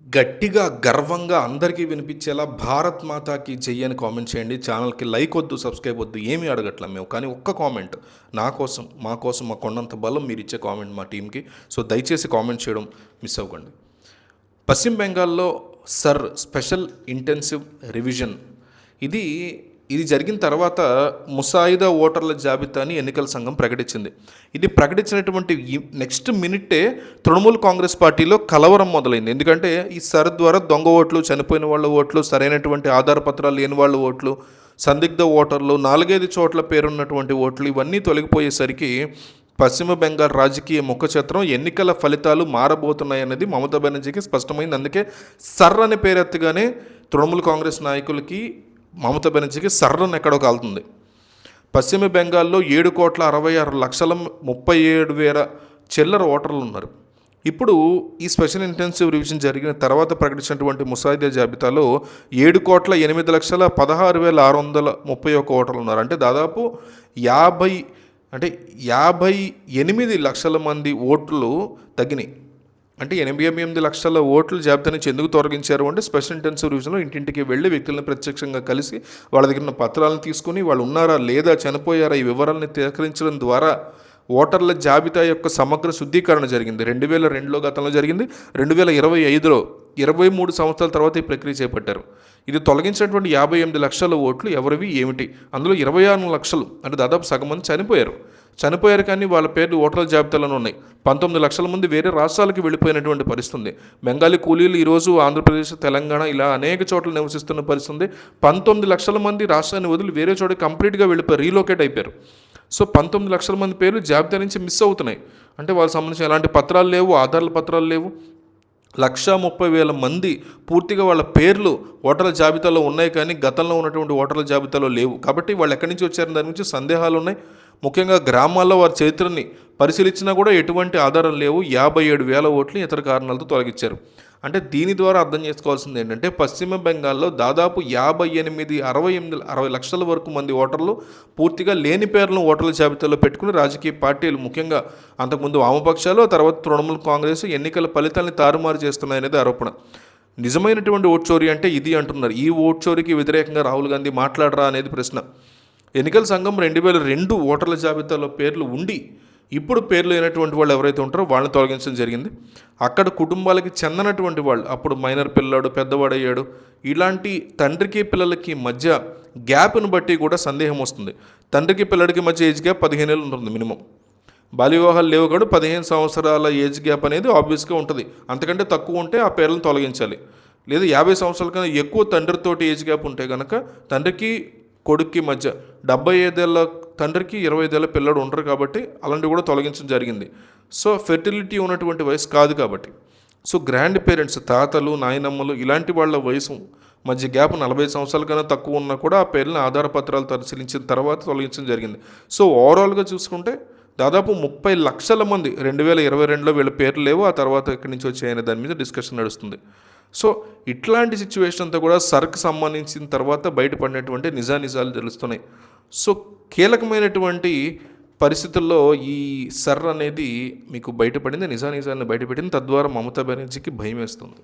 గట్టిగా, గర్వంగా అందరికీ వినిపించేలా 'భారత్ మాతాకి జై' అని కామెంట్ చేయండి. ఛానల్‌కి లైక్ వద్దు, సబ్స్క్రైబ్ వద్దు, ఏమీ అడగట్లే మేము. కానీ ఒక్క కామెంట్ నా కోసం, మా కోసం, మా కొండంత బలం మీరిచ్చే కామెంట్ మా టీమ్‌కి. సో దయచేసి కామెంట్ చేయడం మిస్ అవ్వకండి. పశ్చిమ బెంగాల్లో సర్ స్పెషల్ ఇంటెన్సివ్ రివిజన్ ఇది జరిగిన తర్వాత ముసాయిదా ఓటర్ల జాబితాని ఎన్నికల సంఘం ప్రకటించింది. ఇది ప్రకటించినటువంటి నెక్స్ట్ మినిట్టే తృణమూల్ కాంగ్రెస్ పార్టీలో కలవరం మొదలైంది. ఎందుకంటే ఈ సర్ ద్వారా దొంగ ఓట్లు, చనిపోయిన వాళ్ళ ఓట్లు, సరైనటువంటి ఆధారపత్రాలు లేని వాళ్ళ ఓట్లు, సందిగ్ధ ఓటర్లు, 4-5 చోట్ల పేరున్నటువంటి ఓట్లు ఇవన్నీ తొలగిపోయేసరికి పశ్చిమ బెంగాల్ రాజకీయ ముఖచిత్రం, ఎన్నికల ఫలితాలు మారబోతున్నాయన్నది మమతా బెనర్జీకి స్పష్టమైంది. అందుకే సర్ అనే పేరెత్తగానే తృణమూల్ కాంగ్రెస్ నాయకులకి, మమతా బెనర్జీకి సర్రని ఎక్కడో కాలుతుంది. పశ్చిమ బెంగాల్లో 7,66,37,000 చిల్లర ఓటర్లు ఉన్నారు. ఇప్పుడు ఈ స్పెషల్ ఇంటెన్సివ్ రివిజన్ జరిగిన తర్వాత ప్రకటించినటువంటి ముసాయిదా జాబితాలో 7,16,16,631 ఓటర్లు ఉన్నారు. అంటే దాదాపు 58 లక్షల మంది ఓట్లు తగ్గినాయి. అంటే 88 లక్షల ఓట్ల జాబితా నుంచి ఎందుకు తొలగించారు అంటే స్పెషల్ ఇంటెన్సివ్ రివిజన్లో ఇంటింటికి వెళ్ళి వ్యక్తులను ప్రత్యక్షంగా కలిసి వాళ్ళ దగ్గర ఉన్న పత్రాలను తీసుకుని వాళ్ళు ఉన్నారా లేదా, చనిపోయారా, ఈ వివరాలను సేకరించడం ద్వారా ఓటర్ల జాబితా యొక్క సమగ్ర శుద్ధీకరణ జరిగింది. 2002లో గతంలో జరిగింది. 2025లో 23 సంవత్సరాల తర్వాత ఈ ప్రక్రియ చేపట్టారు. ఇది తొలగించినటువంటి 58 లక్షల ఓట్లు ఎవరివి ఏమిటి? అందులో 26 లక్షలు అంటే దాదాపు సగం మంది చనిపోయారు కానీ వాళ్ళ పేర్లు ఓటర్ల జాబితాలోనే ఉన్నాయి. 19 లక్షల మంది వేరే రాష్ట్రాలకు వెళ్ళిపోయినటువంటి పరిస్థితి. బెంగాలీ కూలీలు ఈరోజు ఆంధ్రప్రదేశ్, తెలంగాణ ఇలా అనేక చోట్ల నివసిస్తున్న పరిస్థితి. 19 లక్షల మంది రాష్ట్రాన్ని వదిలి వేరే చోట కంప్లీట్గా వెళ్ళిపోయారు, రీలోకేట్ అయిపోయారు. సో 19 లక్షల మంది పేర్లు జాబితా నుంచి మిస్ అవుతున్నాయి. అంటే వాళ్ళకి సంబంధించిన ఎలాంటి పత్రాలు లేవు, ఆధార్ల పత్రాలు లేవు. 1,30,000 మంది పూర్తిగా వాళ్ళ పేర్లు ఓటర్ల జాబితాలో ఉన్నాయి కానీ గతంలో ఉన్నటువంటి ఓటర్ల జాబితాలో లేవు. కాబట్టి వాళ్ళు ఎక్కడి నుంచి వచ్చారని దాని గురించి సందేహాలు ఉన్నాయి. ముఖ్యంగా గ్రామాల్లో వారి చరిత్రని పరిశీలించినా కూడా ఎటువంటి ఆధారం లేవు. 57,000 ఓట్లు ఇతర కారణాలతో తొలగించారు. అంటే దీని ద్వారా అర్థం చేసుకోవాల్సింది ఏంటంటే పశ్చిమ బెంగాల్లో దాదాపు 58-60 లక్షల వరకు మంది ఓటర్లు పూర్తిగా లేని పేర్లను ఓటర్ల జాబితాలో పెట్టుకుని రాజకీయ పార్టీలు, ముఖ్యంగా అంతకుముందు వామపక్షాలు, తర్వాత తృణమూల్ కాంగ్రెస్ ఎన్నికల ఫలితాన్ని తారుమారు చేస్తున్నాయనేది ఆరోపణ. నిజమైనటువంటి ఓట్ చోరీ అంటే ఇది అంటున్నారు. ఈ ఓట్ చోరీకి వ్యతిరేకంగా రాహుల్ గాంధీ మాట్లాడరా అనేది ప్రశ్న. ఎన్నికల సంఘం 2002 ఓటర్ల జాబితాలో పేర్లు ఉండి ఇప్పుడు పేర్లు అయినటువంటి వాళ్ళు ఎవరైతే ఉంటారో వాళ్ళని తొలగించడం జరిగింది. అక్కడ కుటుంబాలకి చెందనటువంటి వాళ్ళు, అప్పుడు మైనర్ పిల్లాడు పెద్దవాడయ్యాడు, ఇలాంటి తండ్రికి పిల్లలకి మధ్య గ్యాప్ను బట్టి కూడా సందేహం వస్తుంది. తండ్రికి పిల్లడికి మధ్య ఏజ్ గ్యాప్ 15 ఏళ్ళు ఉంటుంది మినిమం. బాల్య వివాహాలు లేవు కూడా 15 సంవత్సరాల ఏజ్ గ్యాప్ అనేది ఆబ్వియస్గా ఉంటుంది. అంతకంటే తక్కువ ఉంటే ఆ పేర్లను తొలగించాలి. లేదా 50 సంవత్సరాల కన్నా ఎక్కువ తండ్రితోటి ఏజ్ గ్యాప్ ఉంటే కనుక తండ్రికి కొడుక్కి మధ్య 75 ఏళ్ళ తండ్రికి 25 ఏళ్ళ పిల్లడు ఉంటారు కాబట్టి అలాంటివి కూడా తొలగించడం జరిగింది. సో ఫెర్టిలిటీ ఉన్నటువంటి వయసు కాదు కాబట్టి. సో గ్రాండ్ పేరెంట్స్, తాతలు, నాయనమ్మలు ఇలాంటి వాళ్ళ వయసు మధ్య గ్యాప్ 40 సంవత్సరాల కన్నా తక్కువ ఉన్నా కూడా ఆ పేర్లను ఆధారపత్రాలు పరిశీలించిన తర్వాత తొలగించడం జరిగింది. సో ఓవరాల్గా చూసుకుంటే దాదాపు 30 లక్షల మంది 2022లో వీళ్ళ పేర్లు లేవు, ఆ తర్వాత ఎక్కడి నుంచి వచ్చాయనే దాని మీద డిస్కషన్ నడుస్తుంది. సో ఇట్లాంటి సిచ్యువేషన్ అంతా కూడా సర్క్ సంబంధించిన తర్వాత బయటపడినటువంటి నిజాలు తెలుస్తున్నాయి. సో కీలకమైనటువంటి పరిస్థితుల్లో ఈ సర్ అనేది మీకు బయటపడింది, నిజాన్ని బయటపెట్టింది. తద్వారా మమతా బెనర్జీకి భయం వేస్తుంది.